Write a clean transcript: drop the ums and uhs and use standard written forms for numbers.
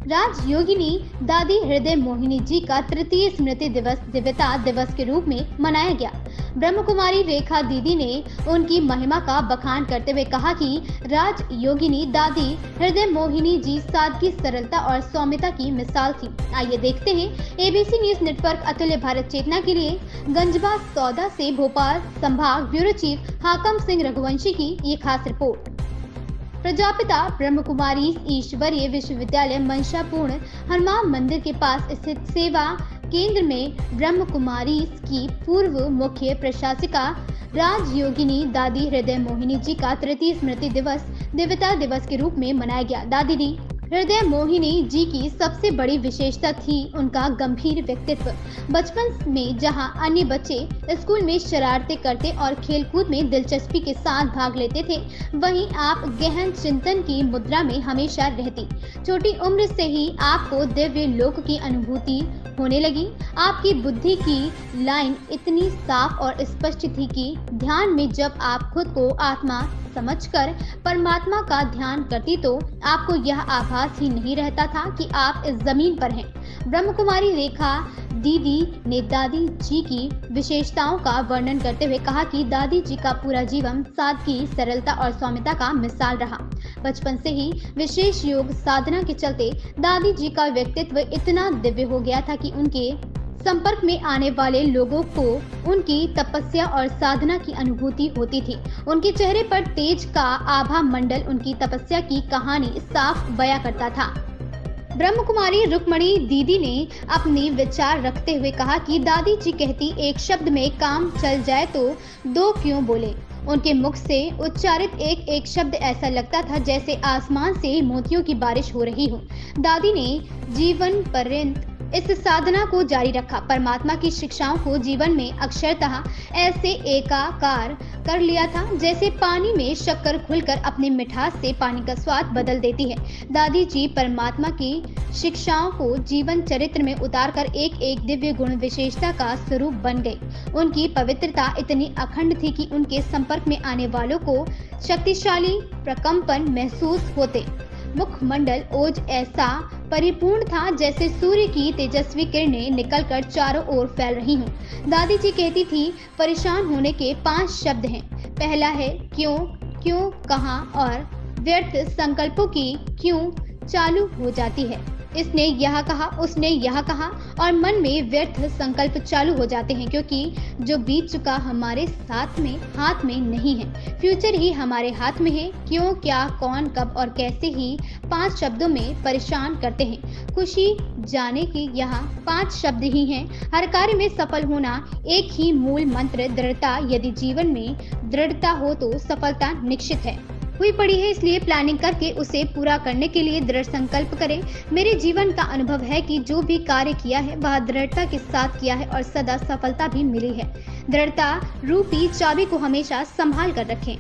राजयोगिनी दादी हृदय मोहिनी जी का तृतीय स्मृति दिवस दिव्यता दिवस के रूप में मनाया गया। ब्रह्म कुमारी रेखा दीदी ने उनकी महिमा का बखान करते हुए कहा कि राजयोगिनी दादी हृदय मोहिनी जी सादगी, सरलता और सौम्यता की मिसाल थी। आइए देखते हैं एबीसी न्यूज नेटवर्क अतुल्य भारत चेतना के लिए गंजबा सौदा से भोपाल संभाग ब्यूरो चीफ हाकम सिंह रघुवंशी की ये खास रिपोर्ट। प्रजापिता ब्रह्म कुमारी ईश्वरीय विश्वविद्यालय मंशापूर्ण हनुमान मंदिर के पास स्थित सेवा केंद्र में ब्रह्म कुमारी की पूर्व मुख्य प्रशासिका राजयोगिनी दादी हृदय मोहिनी जी का तृतीय स्मृति दिवस दिव्यता दिवस के रूप में मनाया गया। दादी हृदय मोहिनी जी की सबसे बड़ी विशेषता थी उनका गंभीर व्यक्तित्व। बचपन में जहां अन्य बच्चे स्कूल में शरारतें करते और खेलकूद में दिलचस्पी के साथ भाग लेते थे, वहीं आप गहन चिंतन की मुद्रा में हमेशा रहती। छोटी उम्र से ही आपको दिव्य लोक की अनुभूति होने लगी। आपकी बुद्धि की लाइन इतनी साफ और स्पष्ट थी कि ध्यान में जब आप खुद को आत्मा समझकर परमात्मा का ध्यान करती तो आपको यह आभास ही नहीं रहता था कि आप इस जमीन पर हैं। ब्रह्म कुमारी रेखा दीदी ने दादी जी की विशेषताओं का वर्णन करते हुए कहा कि दादी जी का पूरा जीवन सादगी, सरलता और सौम्यता का मिसाल रहा। बचपन से ही विशेष योग साधना के चलते दादी जी का व्यक्तित्व इतना दिव्य हो गया था कि उनके संपर्क में आने वाले लोगों को उनकी तपस्या और साधना की अनुभूति होती थी। उनके चेहरे पर तेज का आभा मंडल उनकी तपस्या की कहानी साफ बयां करता था। ब्रह्म कुमारी रुक्मणी दीदी ने अपनी विचार रखते हुए कहा कि दादी जी कहती, एक शब्द में काम चल जाए तो दो क्यों बोले। उनके मुख से उच्चारित एक एक शब्द ऐसा लगता था जैसे आसमान से मोतियों की बारिश हो रही हो। दादी ने जीवन पर्यंत इस साधना को जारी रखा। परमात्मा की शिक्षाओं को जीवन में अक्षरतः ऐसे एकाकार कर लिया था जैसे पानी में शक्कर घुलकर अपने मिठास से पानी का स्वाद बदल देती है। दादी जी परमात्मा की शिक्षाओं को जीवन चरित्र में उतारकर एक एक दिव्य गुण विशेषता का स्वरूप बन गई। उनकी पवित्रता इतनी अखंड थी कि उनके संपर्क में आने वालों को शक्तिशाली प्रकंपन महसूस होते। मुखमंडल ओज ऐसा परिपूर्ण था जैसे सूर्य की तेजस्वी किरणें निकलकर चारों ओर फैल रही हों। दादी जी कहती थी, परेशान होने के 5 शब्द हैं। पहला है क्यों, क्यों, कहाँ और व्यर्थ संकल्पों की क्यों चालू हो जाती है। इसने यह कहा, उसने यह कहा और मन में व्यर्थ संकल्प चालू हो जाते हैं, क्योंकि जो बीत चुका हमारे साथ में हाथ में नहीं है। फ्यूचर ही हमारे हाथ में है। क्यों, क्या, कौन, कब और कैसे ही 5 शब्दों में परेशान करते हैं। खुशी जाने की यहाँ 5 शब्द ही हैं। हर कार्य में सफल होना एक ही मूल मंत्र, दृढ़ता। यदि जीवन में दृढ़ता हो तो सफलता निश्चित है। हुई पड़ी है, इसलिए प्लानिंग करके उसे पूरा करने के लिए दृढ़ संकल्प करें। मेरे जीवन का अनुभव है कि जो भी कार्य किया है वह दृढ़ता के साथ किया है और सदा सफलता भी मिली है। दृढ़ता रूपी चाबी को हमेशा संभाल कर रखें।